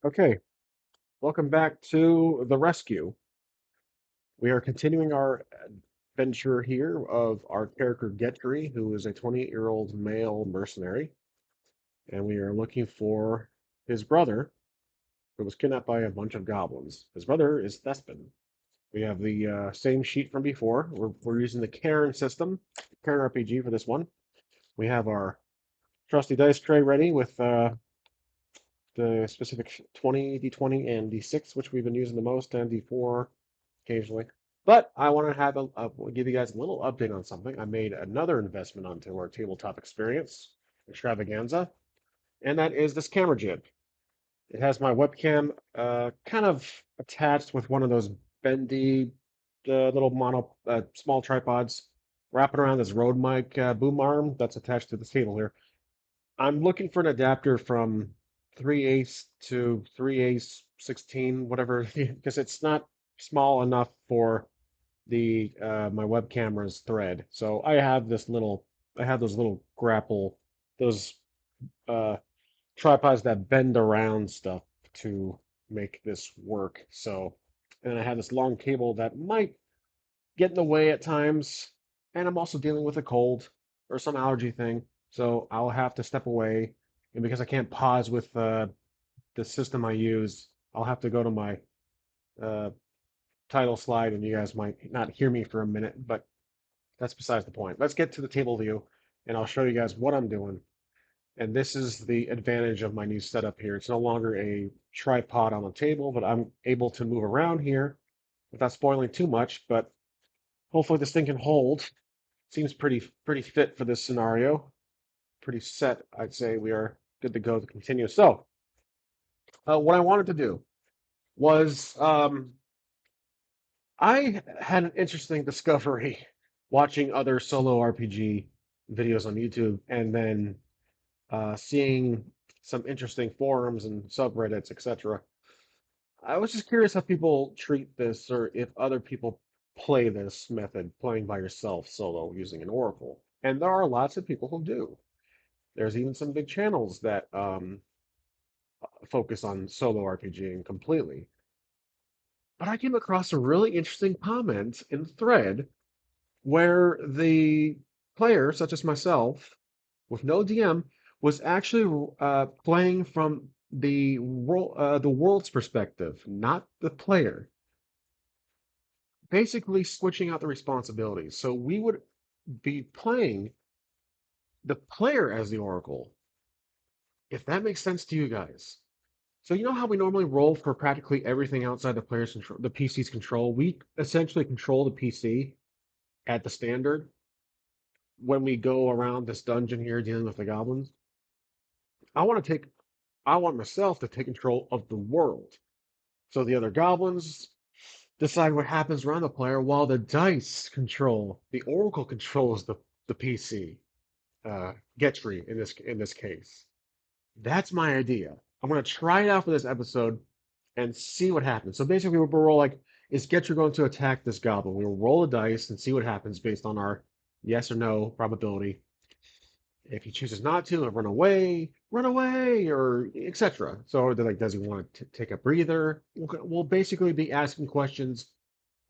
Okay, welcome back to the rescue. We are continuing our adventure here of our character Getry, who is a 28-year-old male mercenary, and we are looking for his brother, who was kidnapped by a bunch of goblins. His brother is Thespin. We have the same sheet from before. We're using the Cairn system, Cairn RPG for this one. We have our trusty dice tray ready with the specific 20, D20, and D6, which we've been using the most, and D4 occasionally. But I want to give you guys a little update on something. I made another investment onto our tabletop experience extravaganza, and that is this camera jib. It has my webcam kind of attached with one of those bendy little small tripods wrapping around this Rode mic boom arm that's attached to the table here. I'm looking for an adapter from 3/8 to 3/8 16, whatever, because it's not small enough for the my web camera's thread. So I have those little grapple, those uh tripods that bend around stuff to make this work. So, and I have this long cable that might get in the way at times, and I'm also dealing with a cold or some allergy thing, so I'll have to step away. And because I can't pause with the system I use, I'll have to go to my uh, title slide, and you guys might not hear me for a minute, but that's besides the point. Let's get to the table view, and I'll show you guys what I'm doing. And this is the advantage of my new setup here. It's no longer a tripod on the table, but I'm able to move around here without spoiling too much, but hopefully this thing can hold. Seems pretty fit for this scenario. Pretty set, I'd say. We are good to go to continue. So, what I wanted to do was I had an interesting discovery watching other solo RPG videos on YouTube, and then seeing some interesting forums and subreddits, etc. I was just curious how people treat this, or if other people play this method, playing by yourself solo using an oracle. And there are lots of people who do. There's even some big channels that focus on solo RPGing completely. But I came across a really interesting comment in the thread where the player, such as myself, with no DM, was actually playing from the world's perspective, not the player. Basically, switching out the responsibilities. So we would be playing the player as the oracle, if that makes sense to you guys. So you know how we normally roll for practically everything outside the player's control, the PC's control. We essentially control the PC at the standard when we go around this dungeon here dealing with the goblins. I want to take, I want myself to take control of the world. So the other goblins decide what happens around the player, while the dice control, the oracle controls the PC. Getry in this case. That's my idea. I'm gonna try it out for this episode and see what happens. So basically, we'll roll like, is Getcher going to attack this goblin? We'll roll the dice and see what happens based on our yes or no probability. If he chooses not to, and run away, or etc. So they're like, does he want to take a breather? We'll basically be asking questions.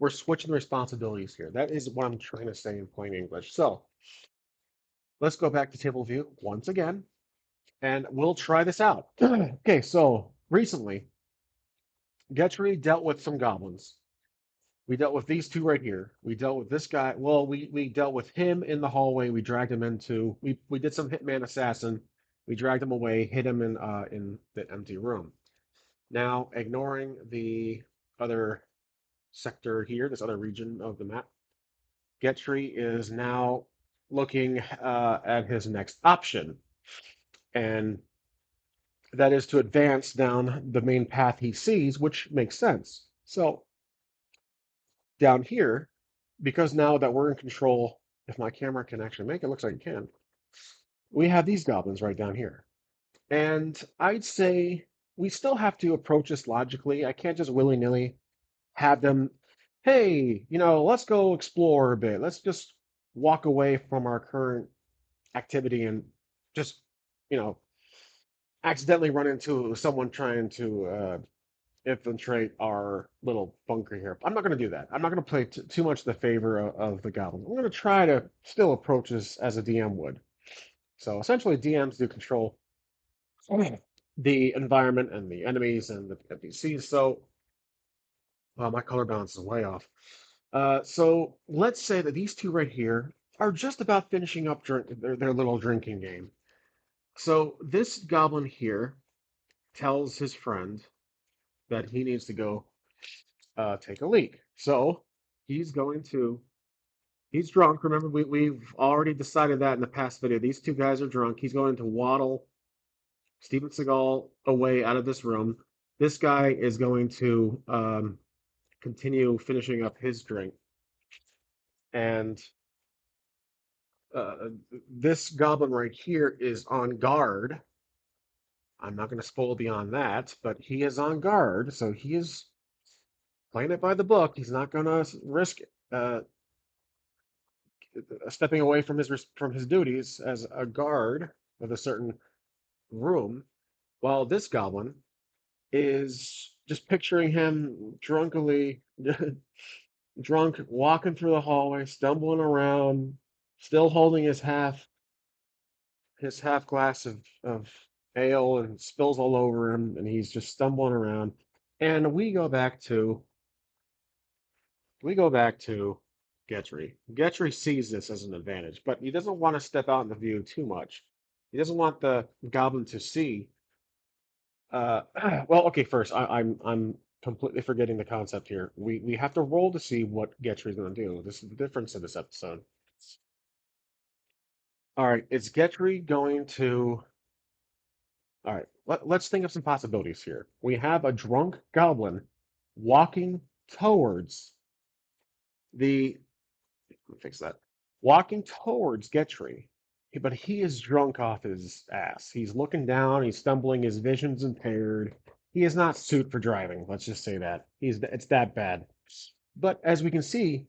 We're switching responsibilities here. That is what I'm trying to say in plain English. So let's go back to table view once again, and we'll try this out. Okay, so recently, Getry dealt with some goblins. We dealt with these two right here. We dealt with this guy. Well, we dealt with him in the hallway. We dragged him into. We did some hitman assassin. We dragged him away, hit him in the empty room. Now, ignoring the other sector here, this other region of the map, Getry is now looking at his next option, and that is to advance down the main path he sees, which makes sense. So down here, because now that we're in control, if my camera can actually make it, looks like it can, we have these goblins right down here. And I'd say we still have to approach this logically. I can't just willy-nilly have them, hey, let's go explore a bit. Let's just walk away from our current activity and just, you know, accidentally run into someone trying to infiltrate our little bunker here. I'm not going to do that. I'm not going to play too much the favor of the goblin. I'm going to try to still approach this as a DM would. So essentially, DMs do control the environment and the enemies and the NPCs. So my color balance is way off. So let's say that these two right here are just about finishing up their little drinking game. So this goblin here tells his friend that he needs to go take a leak. So he's going to, he's drunk. Remember, we've already decided that in the past video. These two guys are drunk. He's going to waddle Steven Seagal away out of this room. This guy is going to continue finishing up his drink. And uh, this goblin right here is on guard. I'm not going to spoil beyond that, but he is on guard. So he is playing it by the book. He's not going to risk uh, stepping away from his duties as a guard of a certain room, while this goblin is just picturing him drunkily drunk, walking through the hallway, stumbling around, still holding his half glass of ale and spills all over him, and he's just stumbling around. And we go back to Getry. Getry sees this as an advantage, but he doesn't want to step out in the view too much. He doesn't want the goblin to see. Uh, well, okay, first, I'm completely forgetting the concept here. We have to roll to see what Getry's going to do. This is the difference in this episode. All right, is Getry going to? All right, let's think of some possibilities here. We have a drunk goblin walking towards the let me fix that. Walking towards Getry, but he is drunk off his ass. He's looking down, he's stumbling, his vision's impaired. He is not suited for driving, let's just say that. It's that bad. But as we can see,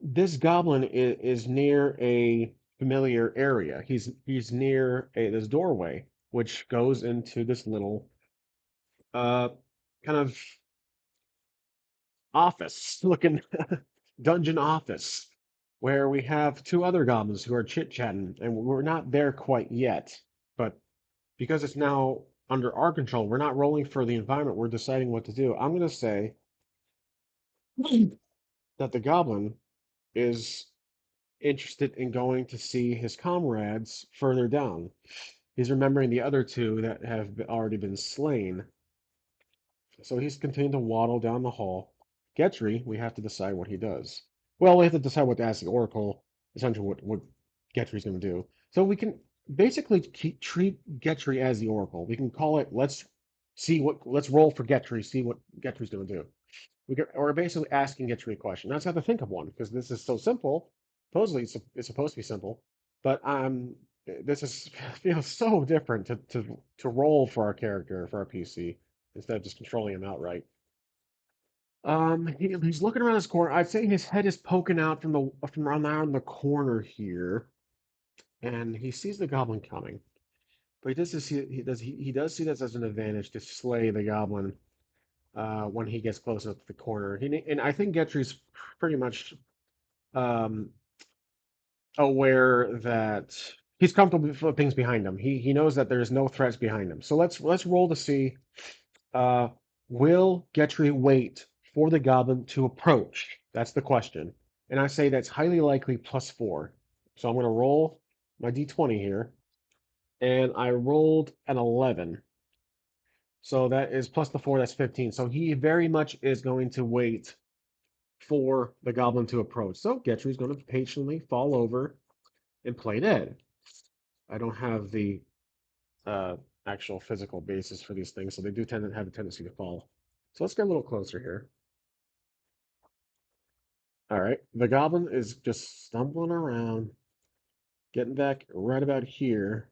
this goblin is near a familiar area. He's near this doorway, which goes into this little uh kind of office looking dungeon office where we have two other goblins who are chit-chatting, and we're not there quite yet. But because it's now under our control, we're not rolling for the environment, we're deciding what to do. I'm going to say that the goblin is interested in going to see his comrades further down. He's remembering the other two that have already been slain. So he's continuing to waddle down the hall. Getry, we have to decide what he does. Well, we have to decide what to ask the Oracle, essentially what Getry's going to do. So we can basically treat Getry as the Oracle. We can call it, let's roll for Getry, see what Getry's going to do. We're basically asking Getry a question. Let's have to think of one, because this is so simple. Supposedly it's supposed to be simple, but this is feels so different to roll for our character, for our PC, instead of just controlling him outright. He's looking around this corner. I'd say his head is poking out from around the corner here, and he sees the goblin coming. But he does see this as an advantage to slay the goblin when he gets close enough to the corner. And I think Getry's pretty much um, aware that he's comfortable with things behind him. He knows that there's no threats behind him. So let's roll to see. Uh, will Getry wait for the goblin to approach? That's the question. And I say that's highly likely +4. So I'm going to roll my d20 here. And I rolled an 11. So that is plus the 4, that's 15. So he very much is going to wait for the goblin to approach. So Getry's going to patiently fall over and play dead. I don't have the uh, actual physical basis for these things, so they do tend to have a tendency to fall. So let's get a little closer here. All right, the goblin is just stumbling around, getting back right about here,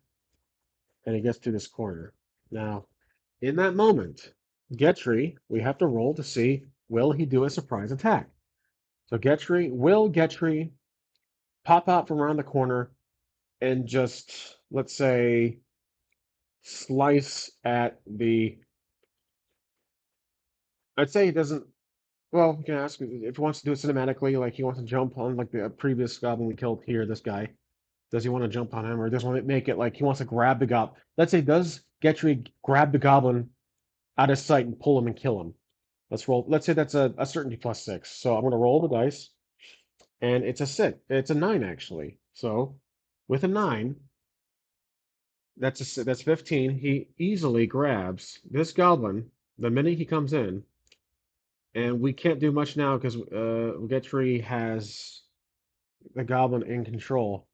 and he gets to this corner. Now, in that moment, Getry, we have to roll to see will he do a surprise attack. So will Getry pop out from around the corner and just, let's say, slice at the. I'd say he doesn't. Well, you can ask if he wants to do it cinematically, like he wants to jump on like the previous goblin we killed here, this guy. Does he want to jump on him, or does he want to make it like he wants to grab the goblin? Let's say, does Getry grab the goblin out of sight and pull him and kill him? Let's roll. Let's say that's a certainty +6. So I'm going to roll the dice, and it's a 6. It's a 9 actually. So with a 9, that's 15. He easily grabs this goblin the minute he comes in, and we can't do much now because Getry has the goblin in control,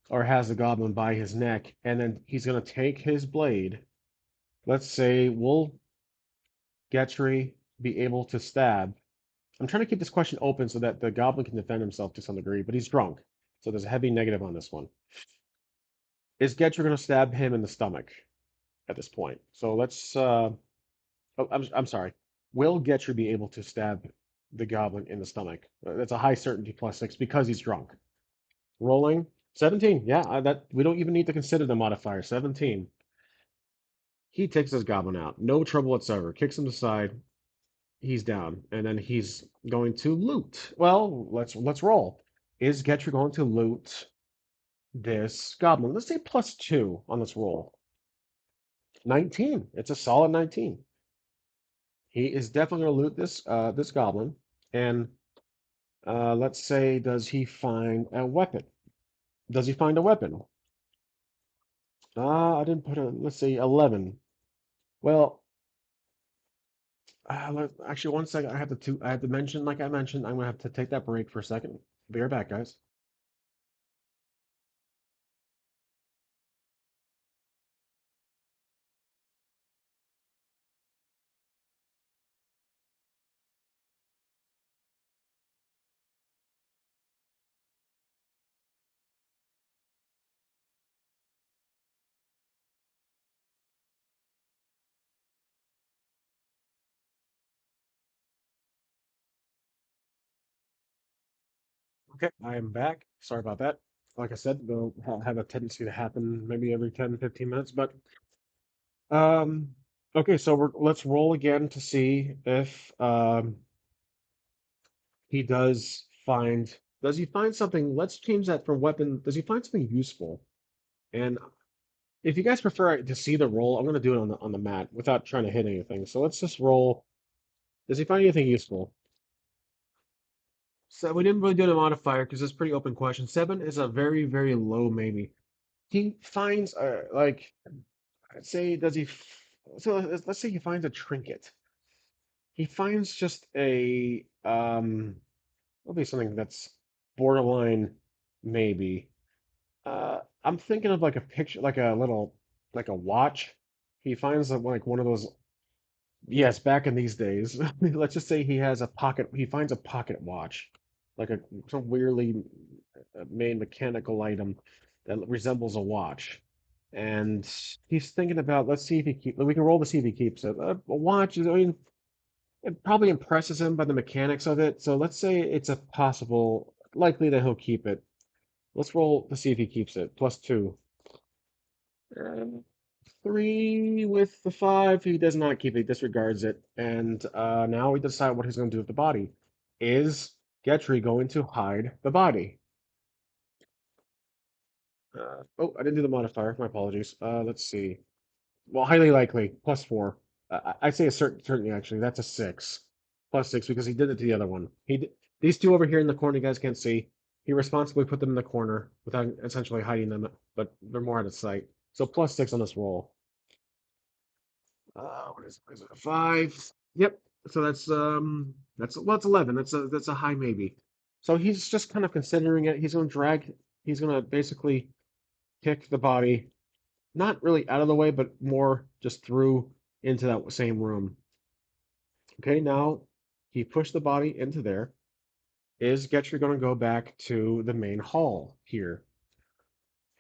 or has the goblin by his neck, and then he's going to take his blade. Let's say, will Getry be able to stab? I'm trying to keep this question open so that the goblin can defend himself to some degree, but he's drunk, so there's a heavy negative on this one. Is Getry going to stab him in the stomach at this point? So let's. Oh, I'm sorry. Will Getry be able to stab the goblin in the stomach? That's a high certainty +6 because he's drunk. Rolling 17. Yeah, that we don't even need to consider the modifier. 17. He takes his goblin out. No trouble whatsoever. Kicks him aside. He's down, and then he's going to loot. Well, let's roll. Is Getry going to loot this goblin? Let's say +2 on this roll. 19. It's a solid 19. He is definitely going to loot this goblin, and let's say, does he find a weapon? Does he find a weapon? I didn't put a. Let's say 11. Well, actually, one second. I have to mention, like I mentioned, I'm gonna have to take that break for a second. Be right back, guys. Okay, I am back. Sorry about that. Like I said, they'll have a tendency to happen maybe every 10, 15 minutes. But um, okay, so let's roll again to see if he does find. Does he find something? Let's change that from weapon. Does he find something useful? And if you guys prefer to see the roll, I'm going to do it on the mat without trying to hit anything. So let's just roll. Does he find anything useful? So we didn't really do the modifier because it's a pretty open question. 7 is a very, very low maybe. He finds like, I'd say, so let's say he finds a trinket. He finds just a probably something that's borderline maybe. I'm thinking of like a picture, like a little, like a watch. He finds like one of those. Yes, back in these days, let's just say he has a pocket. He finds a pocket watch, like some weirdly made mechanical item that resembles a watch, and he's thinking about. Let's see if he keep. We can roll to see if he keeps it. A watch is. I mean, it probably impresses him by the mechanics of it. So let's say it's a possible, likely that he'll keep it. Let's roll to see if he keeps it. +2. 3 with the 5. He does not keep it. He disregards it. And now we decide what he's going to do with the body. Is Getry going to hide the body? Oh, I didn't do the modifier. My apologies. Let's see. Well, highly likely. +4. I'd say a certainty, actually. That's a 6. +6 because he did it to the other one. These two over here in the corner, you guys can't see. He responsibly put them in the corner without essentially hiding them, but they're more out of sight. So +6 on this roll. What is it? 5. Yep. So that's well, it's 11. That's a high maybe. So he's just kind of considering it. He's gonna basically kick the body, not really out of the way, but more just through into that same room. Okay, now he pushed the body into there. Is Getcher gonna go back to the main hall here?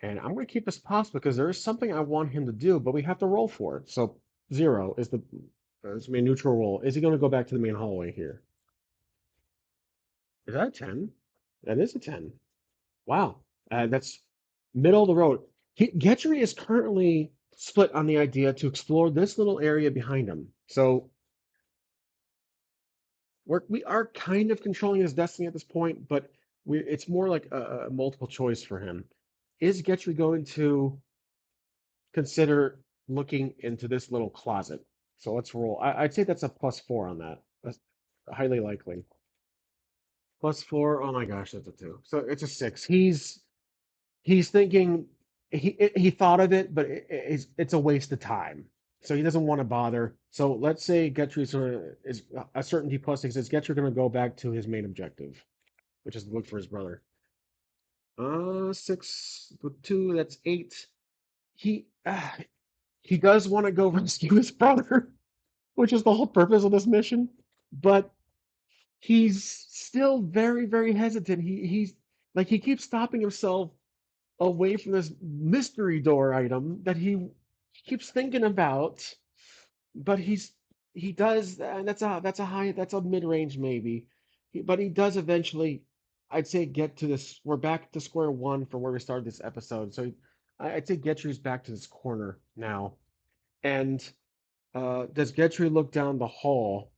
And I'm going to keep this possible because there is something I want him to do, but we have to roll for it. So 0 is the it's a neutral roll. Is he going to go back to the main hallway here? Is that a 10? That is a 10. Wow. That's middle of the road. Getry is currently split on the idea to explore this little area behind him. So we are kind of controlling his destiny at this point, but it's more like a multiple choice for him. Is Getry going to consider looking into this little closet? So let's roll. I'd say that's a +4 on that. That's highly likely. +4. Oh my gosh, that's a 2. So it's a 6. He's thinking he thought of it, but it's a waste of time. So he doesn't want to bother. So let's say Getry's is a certainty +6 is Getry going to go back to his main objective, which is to look for his brother. 6 with 2, that's 8. He uh, he does want to go rescue his brother, which is the whole purpose of this mission. But he's still very, very hesitant. He's like he keeps stopping himself away from this mystery door item that he keeps thinking about, but he does, and that's a mid range maybe, but he does eventually, I'd say, get to this. We're back to square one for where we started this episode, so I'd say Getry's back to this corner now, and does Getry look down the hall?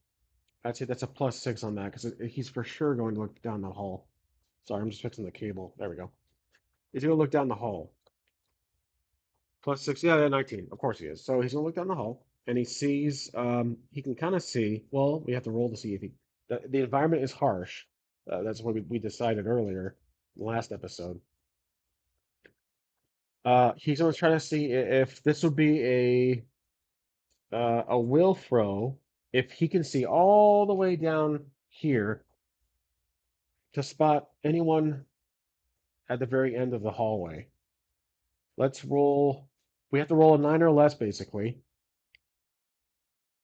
I'd say that's a +6 on that because he's for sure going to look down the hall. Sorry, I'm just fixing the cable. There we go. He's going to look down the hall. +6, yeah, 19. Of course he is. So he's gonna look down the hall and he sees, he can kind of see, well, we have to roll to see if the environment is harsh. That's what we decided earlier, in the last episode. He's gonna try to see if this would be a will throw, if he can see all the way down here to spot anyone at the very end of the hallway. Let's roll. We have to roll a 9 or less, basically.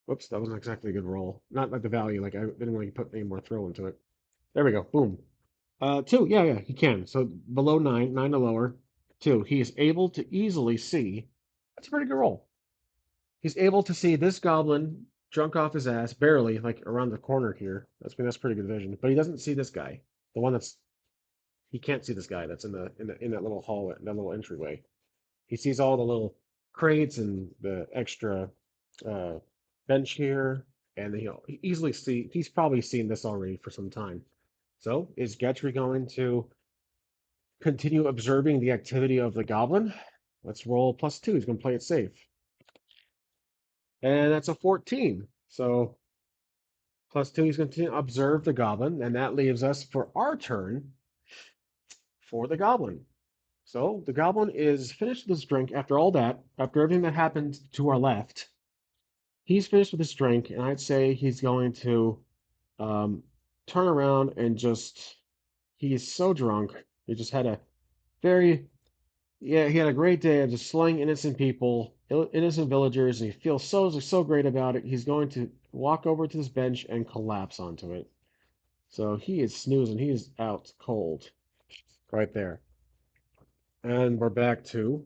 Whoops, that wasn't exactly a good roll. Not like the value, like I didn't want to put any more throw into it. There we go. Boom. 2, yeah, he can. So below 9, 9 or lower. 2, he is able to easily see. That's a pretty good roll. He's able to see this goblin drunk off his ass, barely, like around the corner here. That's pretty good vision. But he doesn't see this guy. The one that's he can't see this guy that's in that little hallway, that little entryway. He sees all the little crates and the extra uh, bench here, and he'll easily see. He's probably seen this already for some time. So, is Getry going to continue observing the activity of the goblin? Let's roll +2. He's going to play it safe, and that's a 14. So, +2. He's going to observe the goblin, and that leaves us for our turn for the goblin. So the goblin is finished with his drink after all that, after everything that happened to our left. He's finished with his drink, and I'd say he's going to um, turn around and just. He is so drunk. He just had a very. Yeah, he had a great day of just slaying innocent people, innocent villagers, and he feels so great about it. He's going to walk over to this bench and collapse onto it. So he is snoozing. He is out cold right there. And we're back to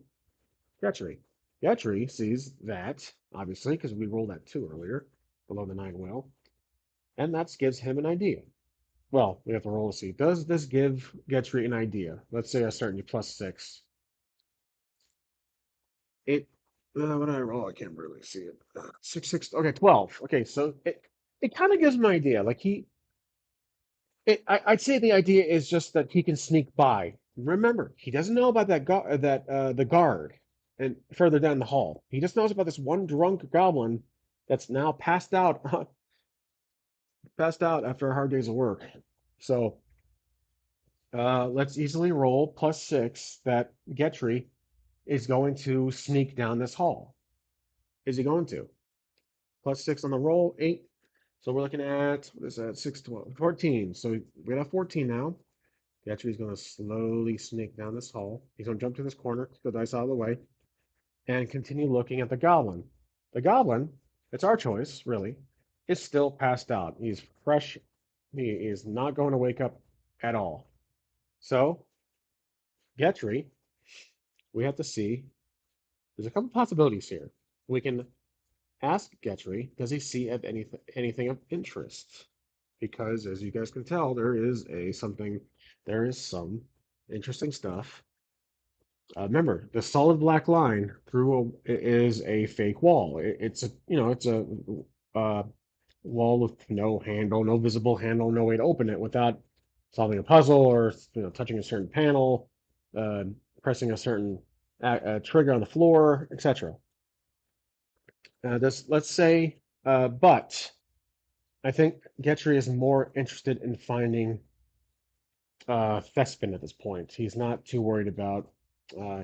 Getry. Getry sees that, obviously, because we rolled that 2 earlier, below the 9 well, and that gives him an idea. Well, we have to roll to see. Does this give Getry an idea? Let's say I start you +6. It, what did I roll? I can't really see it. 6, 6, okay, 12. Okay, so it kind of gives him an idea. Like I'd say the idea is just that he can sneak by. Remember, he doesn't know about the guard and further down the hall. He just knows about this one drunk goblin that's now passed out, passed out after a hard day's of work. So let's easily roll +6 that Getry is going to sneak down this hall. Is he going to? +6 on the roll, 8. So we're looking at, what is that, 6, 12, 14. So we got 14 now. Getry's going to slowly sneak down this hall. He's going to jump to this corner, get the dice out of the way, and continue looking at the goblin. The goblin, it's our choice, really, is still passed out. He's fresh. He is not going to wake up at all. So, Getry, we have to see. There's a couple possibilities here. We can ask Getry, does he see anything of interest? Because, as you guys can tell, there is some interesting stuff Remember, the solid black line through is a fake wall. It's a it's a uh, wall with no handle, no visible handle, no way to open it without solving a puzzle or touching a certain panel, uh, pressing a certain trigger on the floor, etc. This let's say, but I think Getry is more interested in finding Thespin at this point. He's not too worried about.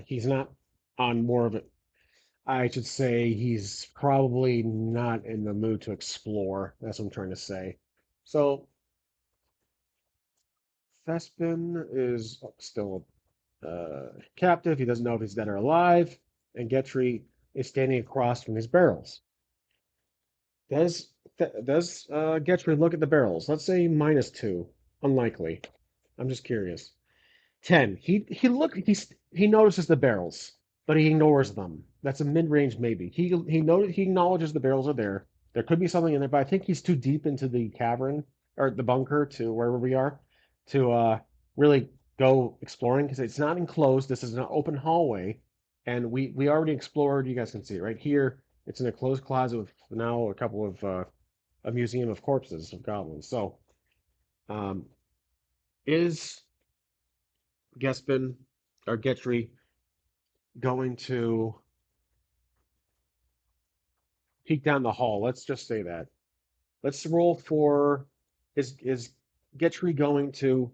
He's not on more of it. I should say he's probably not in the mood to explore. That's what I'm trying to say. So Thespin is still captive. He doesn't know if he's dead or alive. And Getry is standing across from these barrels. Does Getry look at the barrels? Let's say -2. Unlikely. I'm just curious. 10. He notices the barrels, but he ignores them. That's a mid-range maybe. He acknowledges the barrels are there. There could be something in there, but I think he's too deep into the cavern or the bunker to wherever we are to really go exploring because it's not enclosed. This is an open hallway, and we already explored. You guys can see it right here. It's in a closed closet with now a couple of a museum of corpses of goblins. So, um, is Gespin or Getry going to peek down the hall? Let's just say that. Let's roll for is Getry going to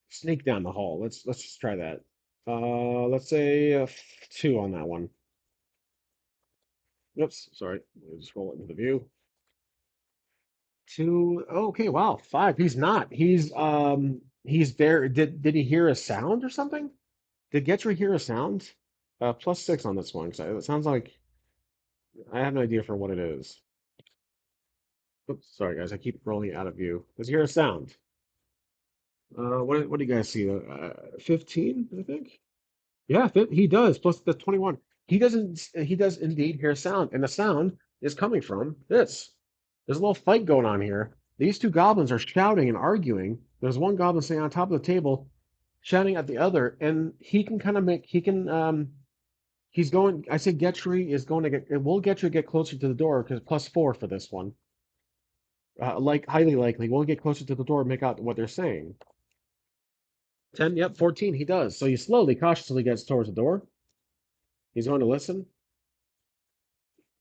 sneak down the hall? Let's just try that. Let's say 2 on that one. Oops, sorry. Let me just roll it into the view. 2. Okay, wow. 5. He's not. He's there. Did he hear a sound or something? Did Getry hear a sound? +6 on this one. So it sounds like I have an idea for what it is. Oops, sorry guys, I keep rolling out of view. Does he hear a sound? What do you guys see? 15, I think. Yeah, he does. Plus the 21. He doesn't. He does indeed hear a sound, and the sound is coming from this. There's a little fight going on here. These two goblins are shouting and arguing. There's one goblin sitting on top of the table, shouting at the other, and he can kind of make. He can. He's going. I say Getry is going to get. Will Getry get closer to the door because +4 for this one. Like highly likely, we'll get closer to the door and make out what they're saying. 10, yep, 14, he does. So he slowly, cautiously gets towards the door. He's going to listen.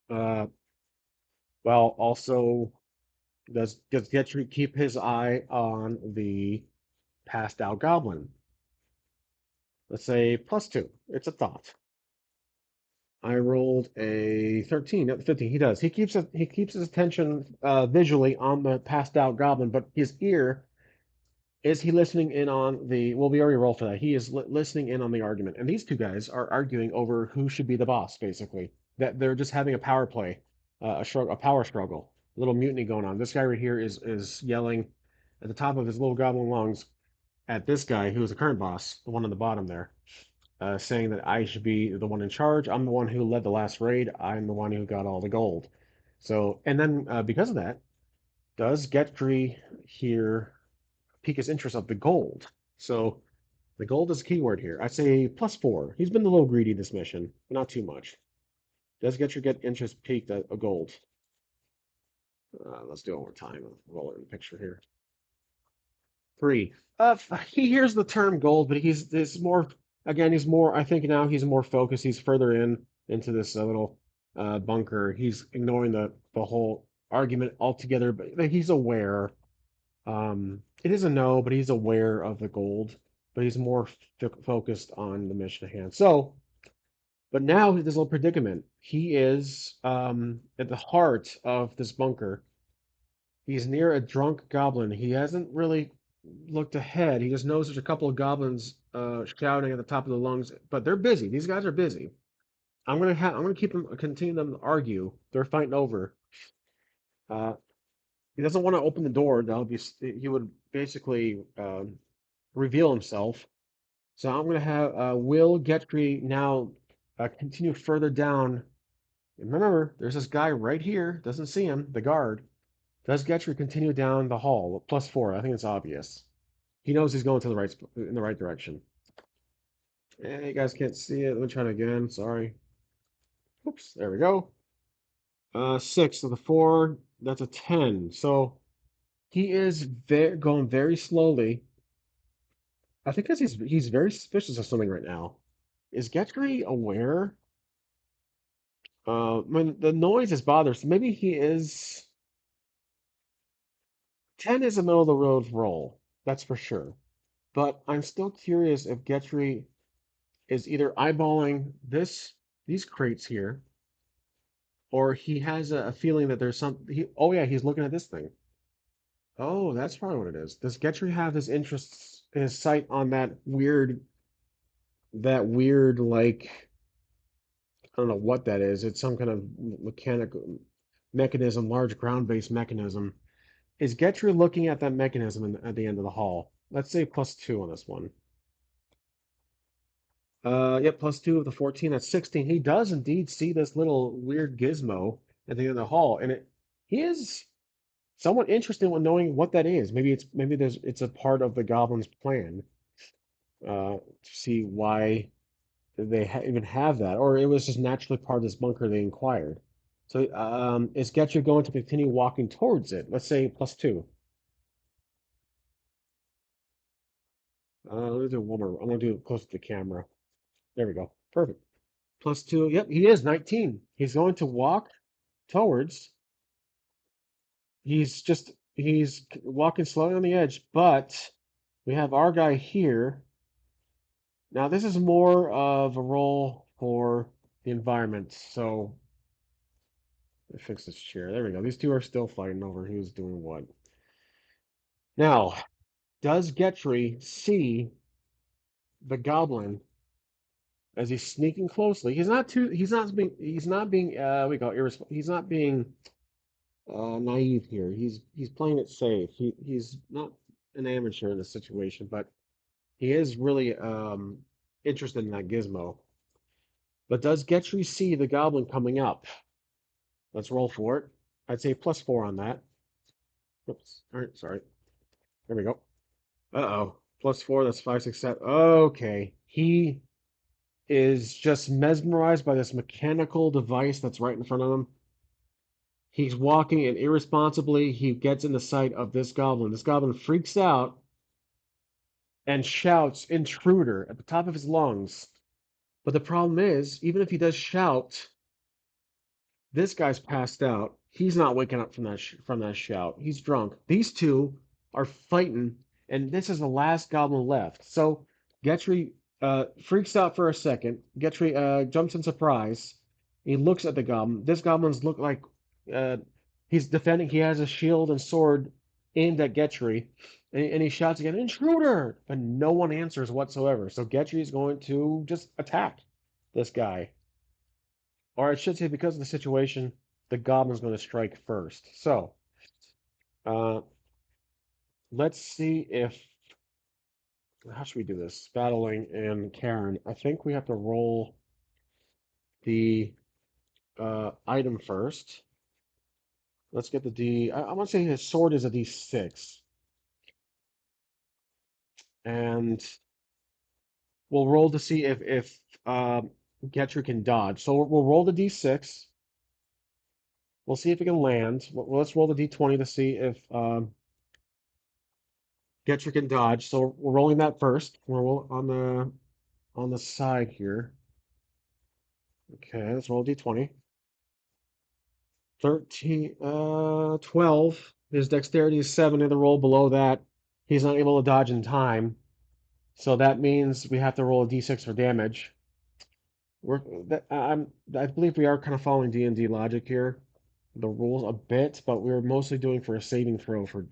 Uh, well, also, does Getry keep his eye on the passed out goblin? Let's say +2. It's a thought. I rolled a 13, not 15. He does. He keeps his attention visually on the passed out goblin, but his ear is he listening in on the? Well, we already rolled for that. He is listening in on the argument, and these two guys are arguing over who should be the boss. Basically, that they're just having a power play, a power struggle, a little mutiny going on. This guy right here is yelling at the top of his little goblin lungs at this guy who is the current boss, the one on the bottom there, saying that I should be the one in charge. I'm the one who led the last raid. I'm the one who got all the gold. So, and then because of that, does Getfree here pique his interest of the gold. So the gold is a keyword here. I'd say +4. He's been a little greedy this mission, but not too much. Does get interest peaked at a gold. Let's do it one more time. Roll it in the picture here. 3. He hears the term gold, but he's more again. He's more. I think now he's more focused. He's further into this little bunker. He's ignoring the whole argument altogether, but he's aware. It is a no, but he's aware of the gold, but he's more focused on the mission at hand. So, but now this little predicament. He is at the heart of this bunker. He's near a drunk goblin. He hasn't really looked ahead. He just knows there's a couple of goblins shouting at the top of the lungs, but they're busy. These guys are busy. I'm gonna keep them continue them to argue. They're fighting over. Uh, he doesn't want to open the door. He would basically reveal himself. So I'm going to have Will Getry now continue further down. And remember, there's this guy right here. Doesn't see him, the guard. Does Getry continue down the hall? +4. I think it's obvious. He knows he's going to the right in the right direction. You guys can't see it. Let me try it again. Sorry. Oops. There we go. 6 to the 4. That's a 10. So he is going very slowly. I think because he's very suspicious of something right now. Is Getry aware? When the noise is bothersome, maybe he is. 10 is a middle of the road roll, that's for sure. But I'm still curious if Getry is either eyeballing these crates here, or he has a feeling that there's some. Oh yeah, he's looking at this thing. Oh, that's probably what it is. Does Getry have his interests, his sight on that weird like I don't know what that is. It's some kind of mechanical mechanism, large ground-based mechanism. Is Getry looking at that mechanism at the end of the hall? Let's say +2 on this one. Yep, +2 of the 14. That's 16. He does indeed see this little weird gizmo at the end of the hall, and he is somewhat interested in knowing what that is. Maybe it's a part of the goblin's plan to see why they even have that, or it was just naturally part of this bunker they inquired. So, is Getcher going to continue walking towards it? Let's say +2. Let me do one more. I'm gonna do it close to the camera. There we go. Perfect. +2. Yep, he is 19. He's going to walk towards. He's walking slowly on the edge, but we have our guy here. Now this is more of a role for the environment. So let me fix this chair. There we go. These two are still fighting over who's doing what. Now, does Getry see the goblin as he's sneaking closely? He's not being we call it he's not being naive here. He's playing it safe. He's not an amateur in this situation, but he is really interested in that gizmo. But does Getry see the goblin coming up? Let's roll for it. I'd say +4 on that. Oops. All right, sorry. There we go. Uh-oh. +4, that's 5, 6, 7. Okay. He is just mesmerized by this mechanical device that's right in front of him. He's walking and irresponsibly he gets in the sight of this goblin. This goblin freaks out and shouts intruder at the top of his lungs. But the problem is, even if he does shout, this guy's passed out. He's not waking up from that shout. He's drunk. These two are fighting, and this is the last goblin left. So Getry freaks out for a second. Getry jumps in surprise. He looks at the goblin. This goblin's look like uh, he's defending. He has a shield and sword aimed at Getry, and he shouts again, "Intruder!" But no one answers whatsoever. So Getry is going to just attack this guy. Or I should say, because of the situation, the goblin's going to strike first. So, uh, let's see if how should we do this? Battling and Cairn. I think we have to roll the item first. Let's get the D. I want to say his sword is a D6, and we'll roll to see if Getcher can dodge. So we'll roll the D6. We'll see if it can land. Let's roll the D20 to see if Getcher can dodge. So we're rolling that first. We're on the side here. Okay, let's roll D20. 13, 12. His dexterity is 7 in the roll below that. He's not able to dodge in time. So that means we have to roll a D6 for damage. I believe we are kind of following D&D logic here. The rules a bit, but we're mostly doing for a saving throw for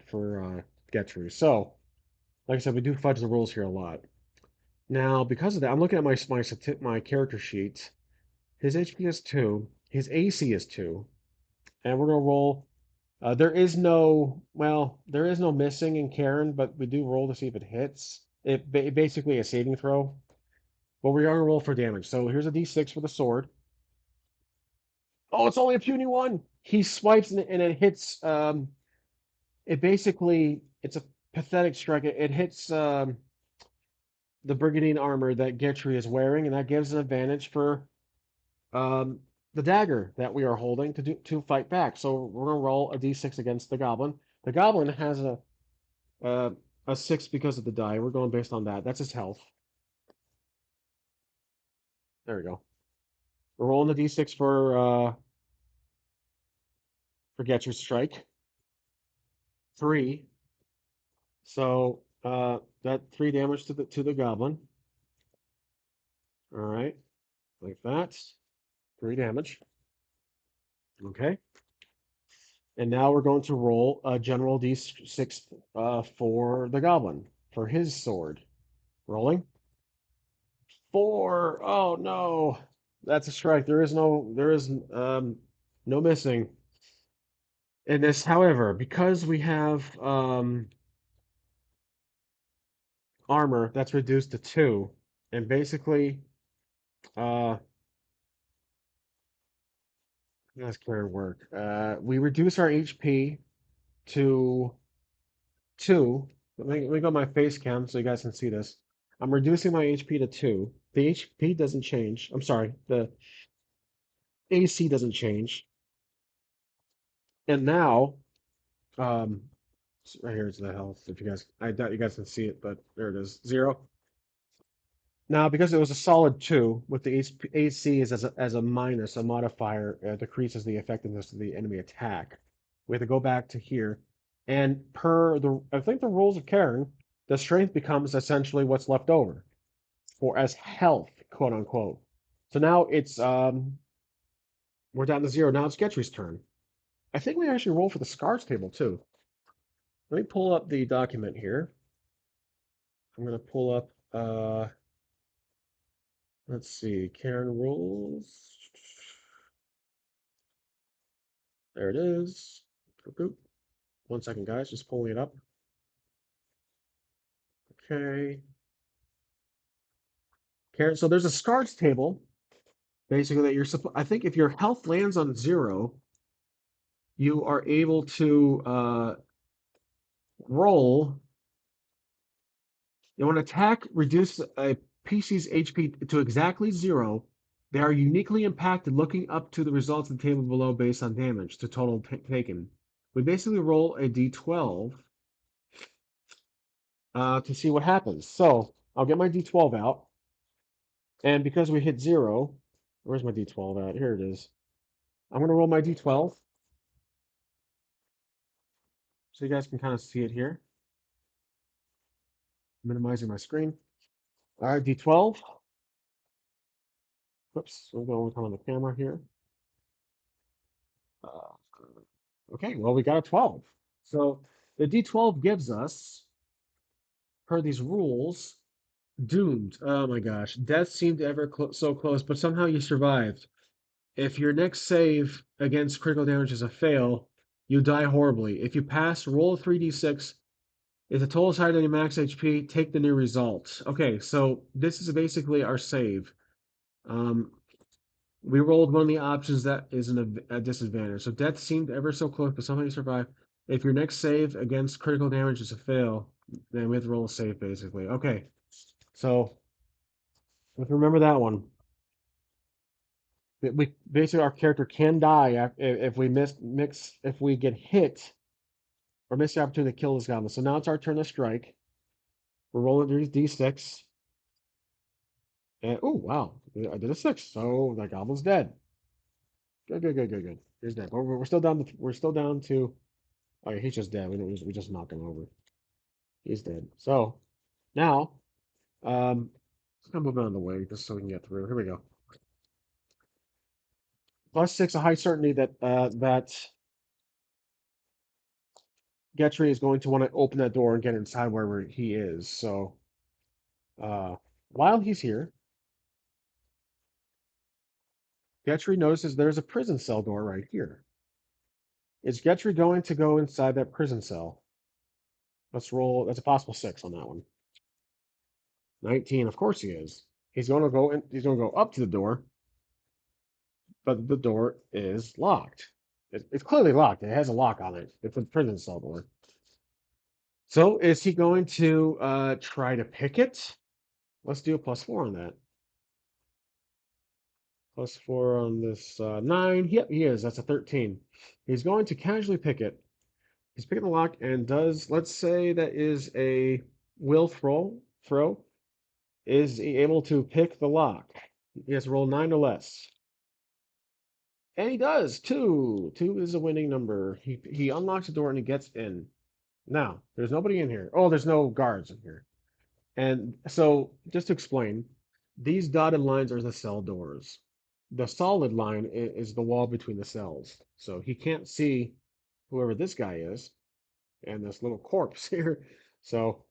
get through. So, like I said, we do fudge the rules here a lot. Now, because of that, I'm looking at my character sheet. His HP is 2. His AC is 2. And we're gonna roll. There is no missing in Cairn, but we do roll to see if it hits. Basically a saving throw. But we are gonna roll for damage. So here's a D6 for the sword. Oh, it's only a puny one. He swipes and it hits. It's a pathetic strike. It hits. the brigandine armor that Getry is wearing, and that gives an advantage for um, the dagger that we are holding to fight back. So we're gonna roll a d6 against the goblin. The goblin has uh, a 6 because of the die. We're going based on that. That's his health. There we go. We're rolling the d6 for Getcher's strike. 3. So that 3 damage to the goblin. All right, like that. 3 damage. Okay. And now we're going to roll a general d6 for the goblin for his sword. Rolling. 4. Oh no, that's a strike. There is no missing in this. However, because we have armor that's reduced to 2, and basically, how does Cairn work? We reduce our HP to 2. Let me go my face cam so you guys can see this. I'm reducing my HP to 2. The HP doesn't change. I'm sorry, the AC doesn't change. And now, um, right here is the health. If you guys, I doubt you guys can see it, but there it is, 0. Now, because it was a solid 2, with the AC is as a minus, a modifier, decreases the effectiveness of the enemy attack. We have to go back to here, and I think the rules of Cairn, the strength becomes essentially what's left over, or as health, quote unquote. So now we're down to 0. Now it's Getry's turn. I think we actually roll for the scars table too. Let me pull up the document here. I'm gonna pull up let's see, Cairn rules. There it is. Boop. 1 second, guys, just pulling it up. Okay. Cairn, so there's a scars table, basically that you're supposed. I think if your health lands on 0, you are able to roll. When an attack reduces a PC's HP to exactly 0, they are uniquely impacted looking up to the results of the table below based on damage to total taken. We basically roll a d12 to see what happens. So I'll get my d12 out. And because we hit 0, where's my d12 at? Here it is. I'm going to roll my d12 so you guys can kind of see it here. Minimizing my screen. All right, d12. Whoops, we're going on the camera here. Uh, okay, well, we got a 12. So the d12 gives us, per these rules, doomed. Oh my gosh, death seemed ever so close, but somehow you survived. If your next save against critical damage is a fail, you die horribly. If you pass, roll a 3d6. If the total is higher than your max HP, take the new result. Okay, so this is basically our save. Um, we rolled one of the options that is a disadvantage. So death seemed ever so close, but somehow you survive. If your next save against critical damage is a fail, then we have to roll a save, basically. Okay, so let's remember that one. We basically, our character can die if we if we get hit or miss the opportunity to kill this goblin. So now it's our turn to strike. We're rolling these d6. And oh wow, I did a 6, so that goblin's dead. Good, good, good, good, good. He's dead. But we're still down to Oh yeah, he's just dead. We just knocked him over. He's dead. So now, let's kind of move out of the way just so we can get through. Here we go. +6, a high certainty that Getry is going to want to open that door and get inside wherever he is. So uh, while he's here, Getry notices there's a prison cell door right here. Is Getry going to go inside that prison cell? Let's roll. That's a possible 6 on that one. 19. Of course he is. He's going to go in. He's going to go up to the door, but the door is locked. It's clearly locked. It has a lock on it. It's a prison cell door. So is he going to try to pick it? Let's do a +4 on that. +4 on this 9. Yep, he is. That's a 13. He's going to casually pick it. He's picking the lock and does, let's say that is a will throw. Is he able to pick the lock? He has to roll 9 or less. And he does. 2. 2 is a winning number. He unlocks the door and he gets in. Now, there's nobody in here. Oh, there's no guards in here. And so, just to explain, these dotted lines are the cell doors. The solid line is the wall between the cells. So he can't see whoever this guy is and this little corpse here. So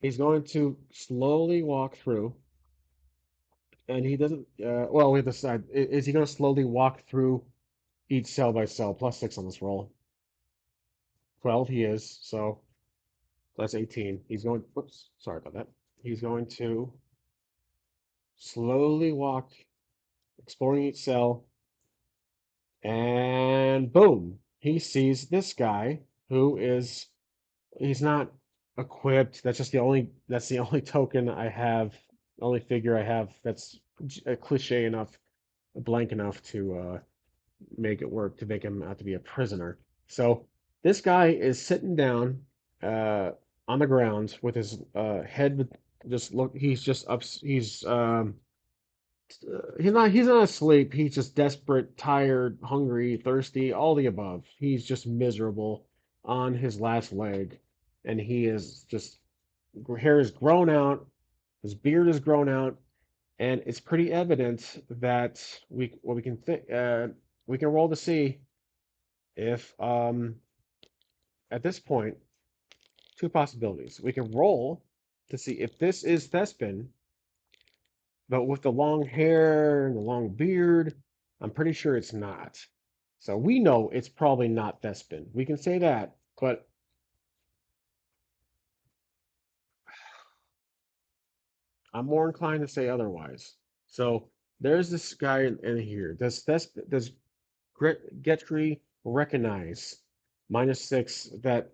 he's going to slowly walk through, and he doesn't. Well, we have to decide: is he going to slowly walk through each cell by cell? +6 on this roll. 12, he is. So that's 18. He's going. Whoops, sorry about that. He's going to slowly walk, exploring each cell, and boom, he sees this guy who is he's not equipped. That's the only token I have, only figure I have that's a cliche enough, blank enough to make it work to make him out to be a prisoner. So this guy is sitting down uh, on the ground with his head just look. He's just up. He's not asleep. He's just desperate, tired, hungry, thirsty, all the above. He's just miserable on his last leg, and he is just hair is grown out, his beard is grown out, and it's pretty evident that we can think we can roll to see if at this point two possibilities. We can roll to see if this is Thespin, but with the long hair and the long beard, I'm pretty sure it's not. So we know it's probably not Thespin. We can say that, but I'm more inclined to say otherwise. So there's this guy in here. Does Getry recognize -6 that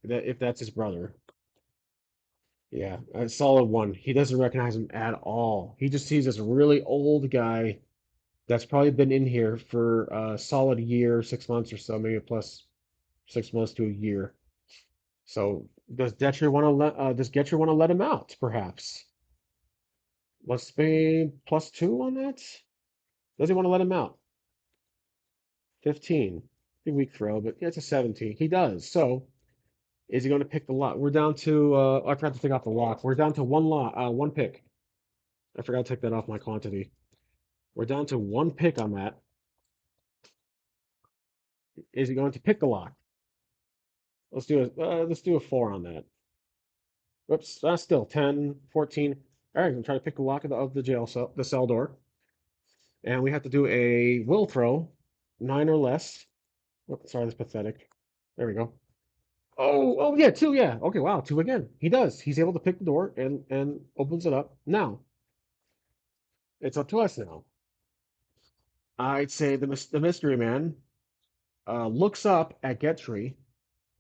if that's his brother? Yeah, a solid one. He doesn't recognize him at all. He just sees this really old guy that's probably been in here for a solid year, 6 months or so, maybe plus 6 months to a year. So does Getcher want to let him out, perhaps? Let's be +2 on that. Does he want to let him out? 15. Pretty weak throw, but yeah, it's a 17. He does. So is he going to pick the lock? We're down to I forgot to take off the lock. We're down to one pick. I forgot to take that off my quantity. We're down to one pick on that. Is he going to pick the lock? Let's do a 4 on that. Whoops, that's still 10, 14. All right, I'm gonna try to pick the lock of the jail cell, the cell door, and we have to do a will throw, 9 or less. Oops, sorry, that's pathetic. There we go. Oh yeah, 2, yeah. Okay, wow, 2 again. He does. He's able to pick the door and opens it up. Now it's up to us now. I'd say the mystery man looks up at Getry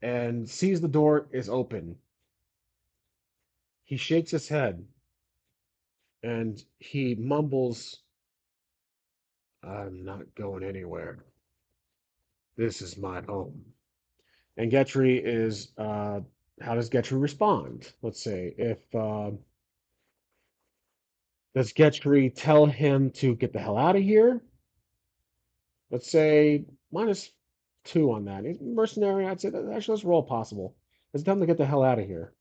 and sees the door is open. He shakes his head and he mumbles, "I'm not going anywhere. This is my home." And Getry is, how does Getry respond? Let's say, if, does Getry tell him to get the hell out of here? Let's say -2 on that. Mercenary, I'd say that actually let's roll possible. Let's tell him to get the hell out of here.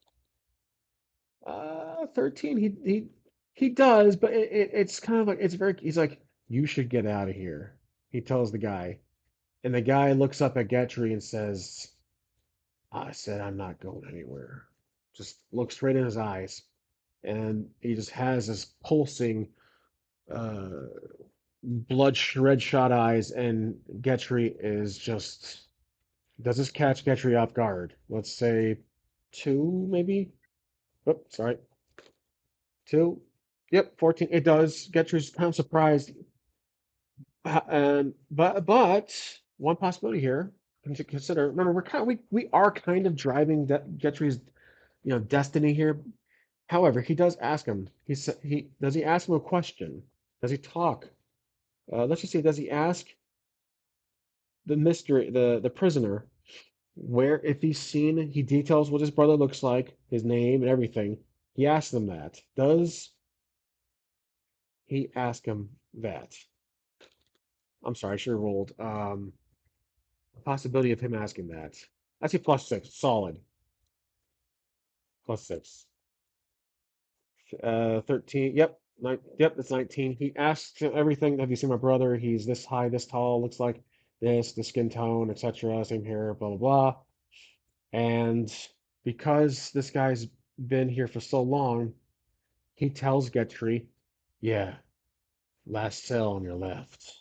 13, he does, but it's kind of like, he's like, you should get out of here. He tells the guy. And the guy looks up at Getry and says, I said, I'm not going anywhere. Just look straight in his eyes. And he just has this pulsing, uh, red shot eyes. And Getry is just, does this catch Getry off guard? Let's say 2, maybe? Oh, sorry. 2. Yep, 14. It does. Getry's kind of surprised. And but one possibility here to consider. Remember, we are kind of driving Getry's destiny here. However, he does ask him. He does he ask him a question? Does he talk? Let's just say, does he ask the prisoner, where if he's seen, he details what his brother looks like, his name and everything. He asks them that. Does he ask him that? I'm sorry, I should have rolled. Possibility of him asking that. I say plus six, solid. Plus six. 13. Yep. Yep, that's 19. He asks everything. Have you seen my brother? He's this high, this tall, looks like this, the skin tone, etc. Same hair, blah, blah, blah. And because this guy's been here for so long, he tells Getry, yeah, last cell on your left.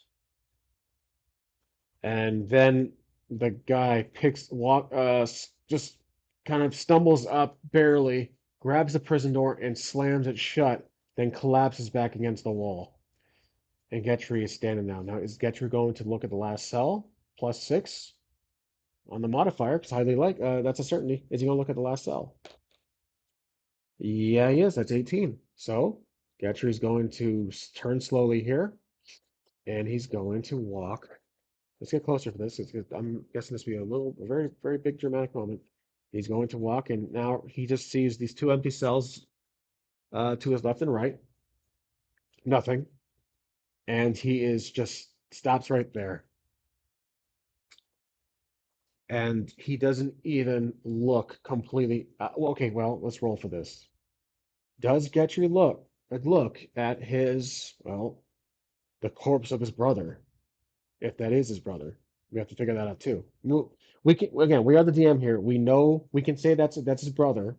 And then the guy just kind of stumbles up barely, grabs the prison door and slams it shut, then collapses back against the wall. And Getry is standing now. Now, is Getry going to look at the last cell? Plus six on the modifier, because that's a certainty. Is he going to look at the last cell? Yeah, he is. That's 18. So Getry's going to turn slowly here, and he's going to walk. Let's get closer for this. I'm guessing this will be a very, very big dramatic moment. He's going to walk, and now he just sees these two empty cells to his left and right. Nothing. And he is just stops right there. And he doesn't even look completely. Well, okay, well, let's roll for this. Does Getry look at the corpse of his brother, if that is his brother? We have to figure that out too. No, we can again. We are the DM here. We know we can say that's his brother,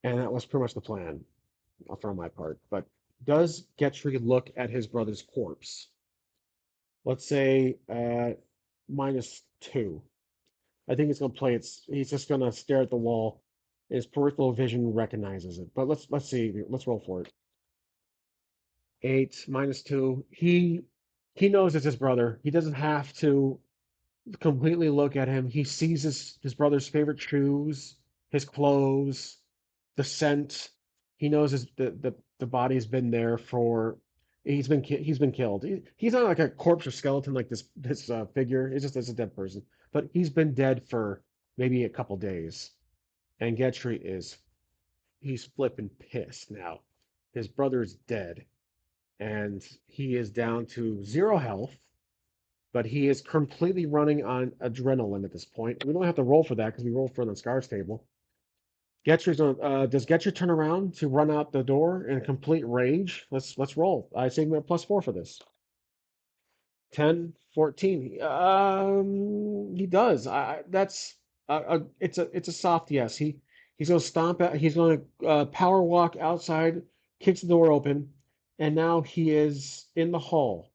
and that was pretty much the plan from my part. But does Getry look at his brother's corpse? Let's say -2. I think it's gonna play its. He's just gonna stare at the wall. His peripheral vision recognizes it. But let's see. Let's roll for it. 8 -2. He knows it's his brother. He doesn't have to completely look at him. He sees his brother's favorite shoes, his clothes, the scent. He knows the body's been there for. He's been killed. He's not like a corpse or skeleton like this figure. It's just as a dead person, but he's been dead for maybe a couple days. And Getry he's flipping pissed now. His brother is dead, and he is down to 0 health, but he is completely running on adrenaline at this point. We don't have to roll for that because we roll for the scars table. Does Getcher turn around to run out the door in complete rage? Let's roll. I say we have +4 for this. 10, 14. He does. That's it's a soft yes. He's gonna stomp out. He's gonna power walk outside, kicks the door open, and now he is in the hall.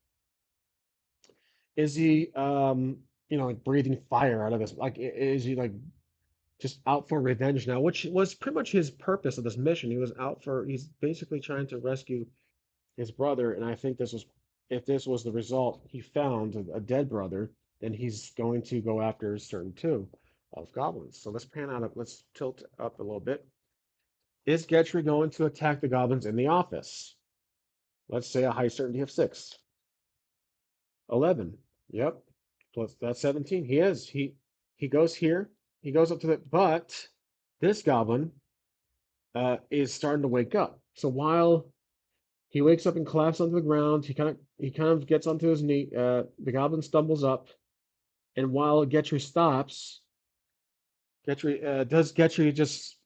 Is he like breathing fire out of this? Like is he like just out for revenge now, which was pretty much his purpose of this mission. He's basically trying to rescue his brother, and I think if this was the result, he found a dead brother, then he's going to go after his turn two of goblins. So let's tilt up a little bit. Is Getry going to attack the goblins in the office? Let's say a high certainty of 6. 11. Yep. Plus that's 17. He is. He goes here. He goes up to but this goblin is starting to wake up. So while he wakes up and collapses onto the ground, he kind of gets onto his knee. The goblin stumbles up, and while Getry stops, Getry just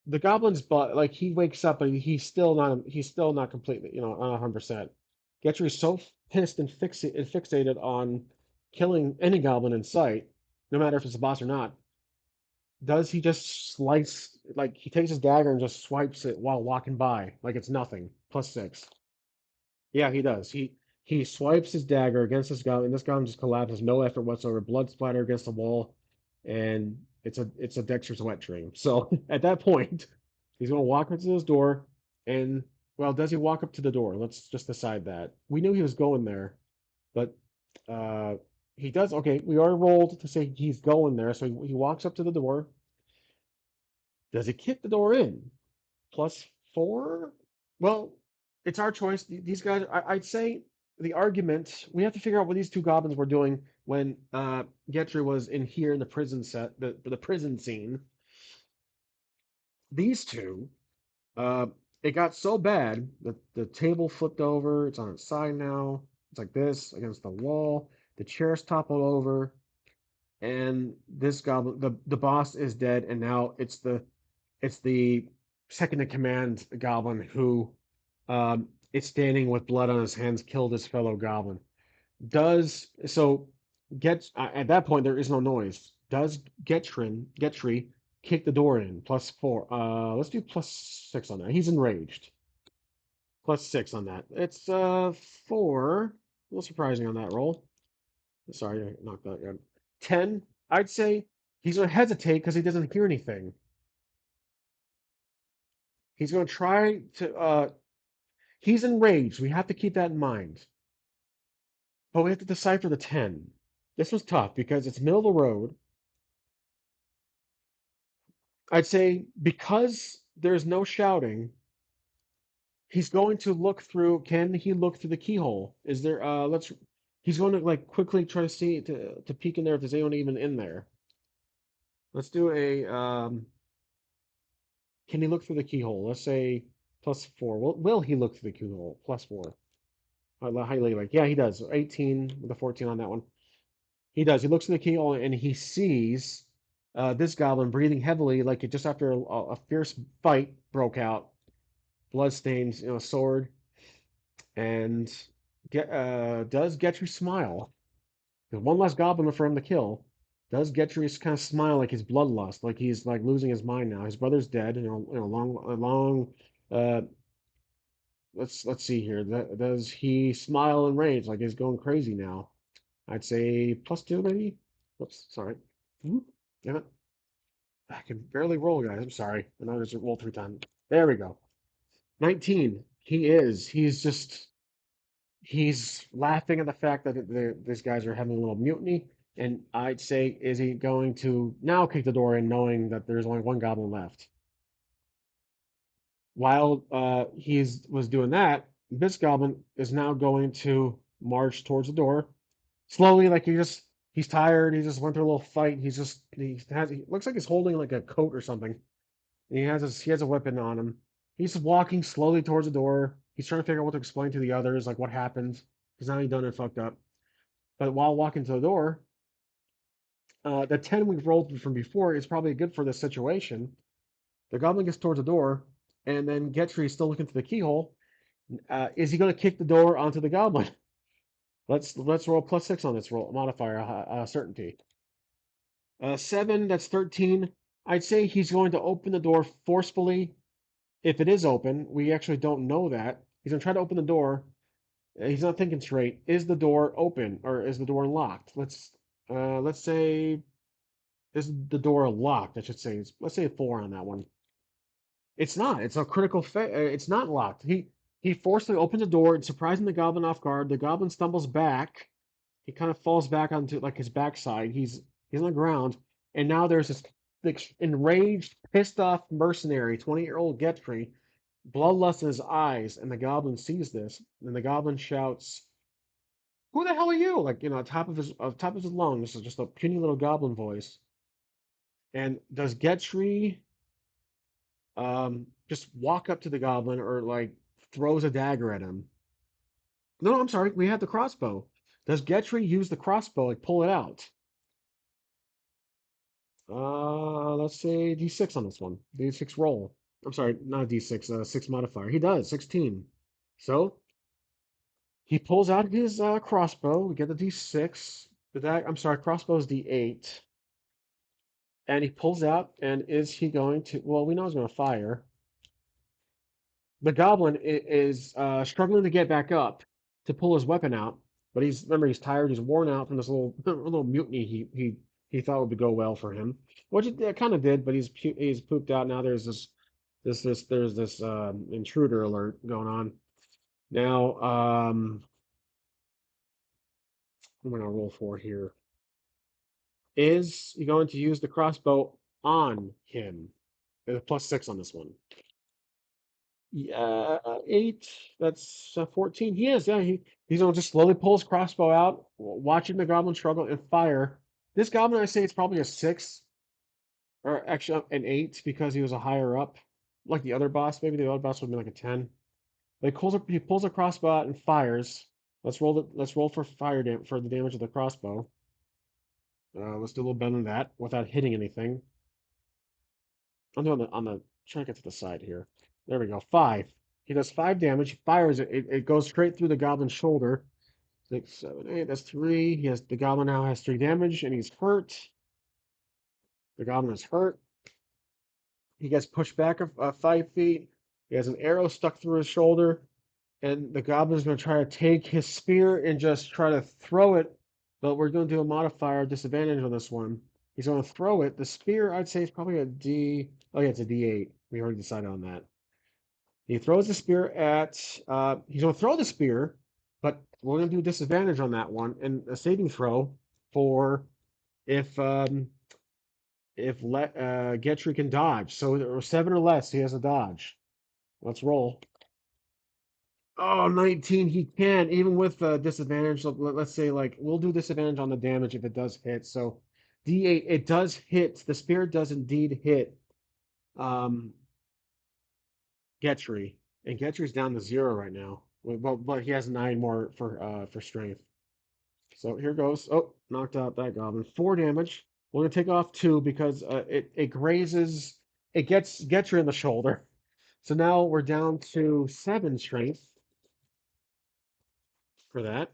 the goblin's but like he wakes up, but he's still not completely, not 100%. Getry's so pissed and fixated on killing any goblin in sight, no matter if it's a boss or not. Does he just slice, like he takes his dagger and just swipes it while walking by, like it's nothing? +6. Yeah, he does. He swipes his dagger against this goblin, and this goblin just collapses, no effort whatsoever, blood splatter against the wall, and it's a Dexter's wet dream. So at that point, he's gonna walk up to his door, and well, does he walk up to the door? Let's just decide that. We knew he was going there, but uh he does. Okay, we already rolled to say he's going there, so he walks up to the door. Does he kick the door in? +4? Well, it's our choice. These guys, I'd say the argument, we have to figure out what these two goblins were doing when Getry was in here in the prison set, the prison scene. These two, uh, it got so bad that the table flipped over. It's on its side now. It's like this against the wall. The chair's toppled over, and this goblin, the boss is dead, and now it's the second in command goblin who is standing with blood on his hands, killed his fellow goblin. Does so get At that point there is no noise. Does Getry kick the door in? +4. Let's do +6 on that. He's enraged. +6 on that. It's 4. A little surprising on that roll. Sorry, I knocked that out. 10. I'd say he's gonna hesitate because he doesn't hear anything. He's gonna try to he's enraged. We have to keep that in mind. But we have to decipher the 10. This was tough because it's middle of the road. I'd say because there's no shouting, he's going to look through. Can he look through the keyhole? Is there let's He's going to like quickly try to see to peek in there if there's anyone even in there. Let's do a can he look through the keyhole? Let's say +4. Will he look through the keyhole? +4. Highly like, yeah, he does. 18 with a 14 on that one. He does. He looks in the keyhole and he sees this goblin breathing heavily, like it just after a fierce fight broke out. Bloodstains, sword, and does Getry smile? There's one less goblin for him to kill. Does Getry kind of smile like his bloodlust, like he's like losing his mind now? His brother's dead. Long. Uh, let's see here. Does he smile in rage, like he's going crazy now? I'd say +2 maybe. Whoops, sorry. Damn it. I can barely roll, guys. I'm sorry. I'm not gonna roll 3 times. There we go. 19. He's laughing at the fact that these guys are having a little mutiny. And I'd say, is he going to now kick the door in, knowing that there's only one goblin left? While he's was doing that, this goblin is now going to march towards the door slowly, like he's tired. He just went through a little fight. He looks like he's holding like a coat or something. And he has a weapon on him. He's walking slowly towards the door. He's trying to figure out what to explain to the others, like what happened. He's now he done and fucked up. But while walking to the door, the 10 we've rolled from before is probably good for this situation. The goblin gets towards the door, and then Getry is still looking through the keyhole. Is he going to kick the door onto the goblin? Let's roll +6 on this roll modifier, certainty. 7, that's 13. I'd say he's going to open the door forcefully. If it is open, we actually don't know that. He's going to try to open the door. He's not thinking straight. Is the door open or is the door locked? Let's say is the door locked? I should say. Let's say a 4 on that one. It's not. It's a critical. It's not locked. He forcefully opens the door, surprising the goblin off guard. The goblin stumbles back. He kind of falls back onto like his backside. He's on the ground, and now there's this like, enraged, pissed off mercenary, 20-year-old Getfrey, bloodlust in his eyes, and the goblin sees this, and the goblin shouts, "Who the hell are you?" Like top of his lungs, just a puny little goblin voice. And does Getfrey just walk up to the goblin or like throws a dagger at him? No, I'm sorry, we have the crossbow. Does Getfrey use the crossbow, like pull it out? Let's say D6 on this one. D6 roll. I'm sorry, not D6, 6 modifier. He does, 16. So he pulls out his crossbow. We get the D6. I'm sorry, crossbow's D8. And he pulls out, and is he going to? Well, we know he's going to fire. The goblin is struggling to get back up to pull his weapon out, but he's tired. He's worn out from this little little mutiny he thought would go well for him, which it kind of did. But he's pooped out now. There's this intruder alert going on now. I'm gonna roll for here. Is he going to use the crossbow on him? +6 on this one. Yeah, 8. That's 14. He is. Yeah, he's gonna just slowly pull his crossbow out, watching the goblin struggle and fire. This goblin, I say, it's probably a 6, or actually an 8 because he was a higher up, like the other boss. Maybe the other boss would be like a 10. But he pulls a crossbow out and fires. Let's roll for for the damage of the crossbow. Let's do a little better than that without hitting anything. I'm doing the trying to get to the side here. There we go. 5. He does 5 damage. He fires it. It goes straight through the goblin's shoulder. 6, 7, 8. That's 3. The goblin now has 3 damage, and he's hurt. The goblin is hurt. He gets pushed back 5 feet. He has an arrow stuck through his shoulder, and the goblin's going to try to take his spear and just try to throw it. But we're going to do a modifier disadvantage on this one. He's going to throw it. The spear, I'd say, is probably a D. Oh yeah, it's a D8. We already decided on that. He throws the spear at. He's going to throw the spear, but we're going to do disadvantage on that one and a saving throw for if Getry can dodge. So there were 7 or less. He has a dodge. Let's roll. Oh, 19. He can, even with disadvantage. Let's say, like, we'll do disadvantage on the damage if it does hit. So, D8, it does hit. The spear does indeed hit um, Getry. And Getry's down to 0 right now. But he has 9 more for strength. So here goes. Oh, knocked out that goblin. 4 damage. We're gonna take off 2 because it grazes. It gets her in the shoulder. So now we're down to 7 strength for that.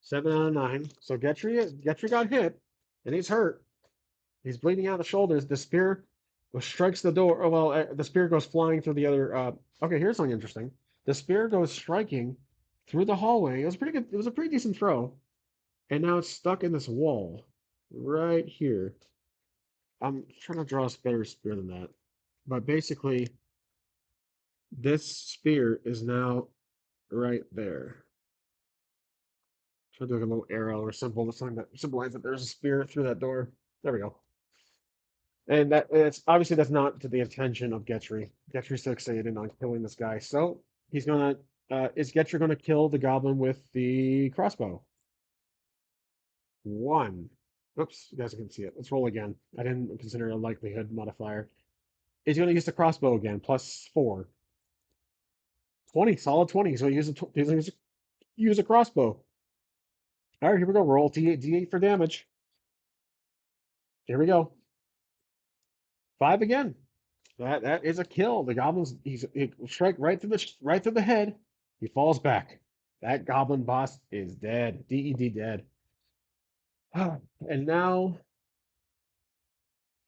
7 out of 9. So Getry got hit, and he's hurt. He's bleeding out the shoulders. The spear strikes the door. Oh well, the spear goes flying through the other. Okay, here's something interesting. The spear goes striking through the hallway. It was pretty good. It was a pretty decent throw. And now it's stuck in this wall right here. I'm trying to draw a better spear than that. But basically, this spear is now right there. Try to do like a little arrow or symbol, something that symbolizes that there's a spear through that door. There we go. And it's obviously that's not to the intention of Getry. Getry's so excited on killing this guy. So he's gonna is Getry gonna kill the goblin with the crossbow? 1. Oops, you guys can see it. Let's roll again. I didn't consider a likelihood modifier. He's going to use the crossbow again, +4. 20, solid 20. So he's going to use a crossbow. All right, here we go. Roll D8 for damage. Here we go. 5 again. That is a kill. The goblin's he strike right through the head. He falls back. That goblin boss is dead. DED dead. And now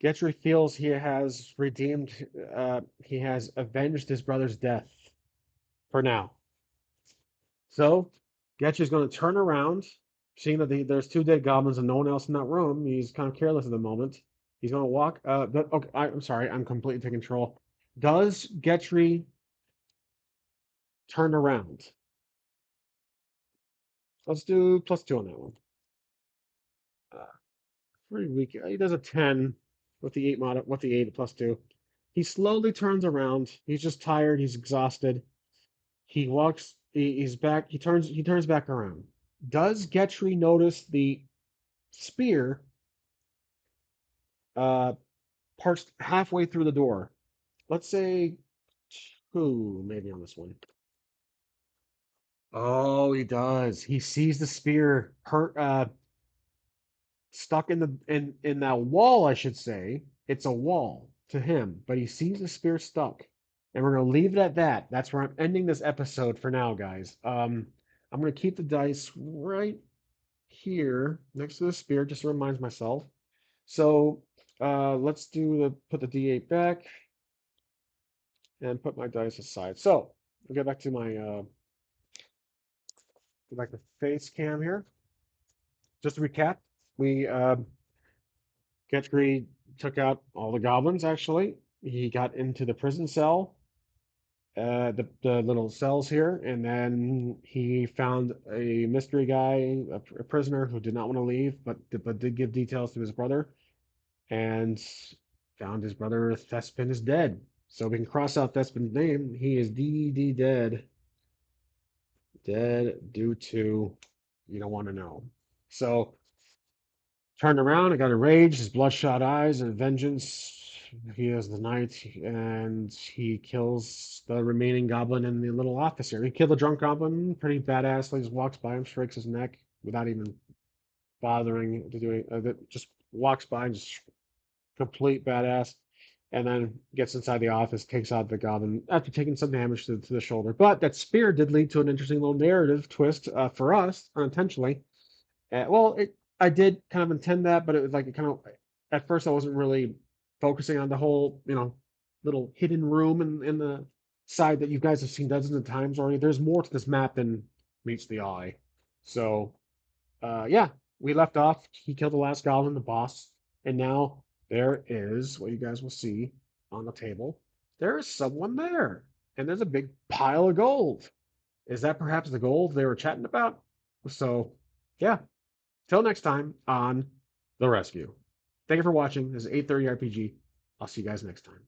Getry feels he has redeemed. He has avenged his brother's death for now. So Getry's going to turn around, seeing that there's 2 dead goblins and no one else in that room. He's kind of careless at the moment. He's going to walk. Okay, I'm sorry. I'm completely taking control. Does Getry turn around? Let's do +2 on that one. Pretty weak. He does a 10 with the 8 with the 8 +2. He slowly turns around. He's just tired. He's exhausted. He walks. He's back. He turns back around. Does Getry notice the spear uh, parts halfway through the door? Let's say 2, maybe on this one. Oh, he does. He sees the spear stuck in that wall, I should say. It's a wall to him, but he sees the spear stuck. And we're gonna leave it at that. That's where I'm ending this episode for now, guys. I'm gonna keep the dice right here next to the spear, just to remind myself. So let's put the D8 back and put my dice aside. So I'll get back to my go back to face cam here. Just to recap, we Getry took out all the goblins. Actually, he got into the prison cell, the little cells here, and then he found a mystery guy, a prisoner who did not want to leave, but did give details to his brother, and found his brother Thespin is dead. So we can cross out Thespin's name. He is DD dead. Dead due to you don't want to know. So turned around and got enraged, his bloodshot eyes and vengeance. He is the knight, and he kills the remaining goblin in the little office here. He killed the drunk goblin, pretty badass. Just walks by him, strikes his neck without even bothering to do it. Just walks by and just complete badass. And then gets inside the office, takes out the goblin after taking some damage to the shoulder. But that spear did lead to an interesting little narrative twist for us, unintentionally. I did kind of intend that, but it was like it kind of at first I wasn't really focusing on the whole, little hidden room in the side that you guys have seen dozens of times already. There's more to this map than meets the eye. So, yeah, we left off. He killed the last goblin, the boss, and now there is what you guys will see on the table. There is someone there, and there's a big pile of gold. Is that perhaps the gold they were chatting about? So, yeah, till next time on The Rescue. Thank you for watching. This is 830 RPG. I'll see you guys next time.